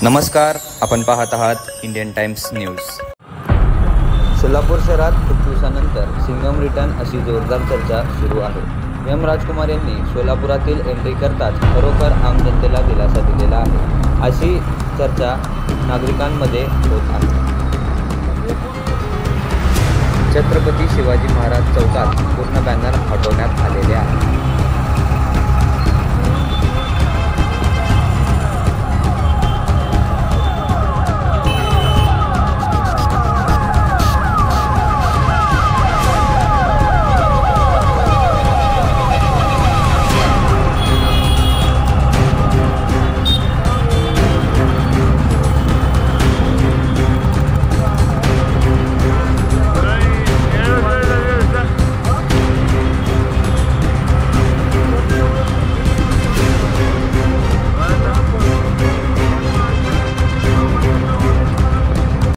नमस्कार, आपण पाहत आहात इंडियन टाइम्स न्यूज। सोलापूर शहरात खूप दिवसानंतर सिंघम रिटर्न अशी जोरदार चर्चा सुरू आहे। एम राजकुमार यांनी सोलापुरातील एंट्री करताच खरोखर आम जनतेला दिलासा दिलेला आहे अशी चर्चा नागरिकांमध्ये होत आहे। छत्रपती शिवाजी महाराज चौकात पूर्ण बॅनर हटवण्यात आलेले आहे।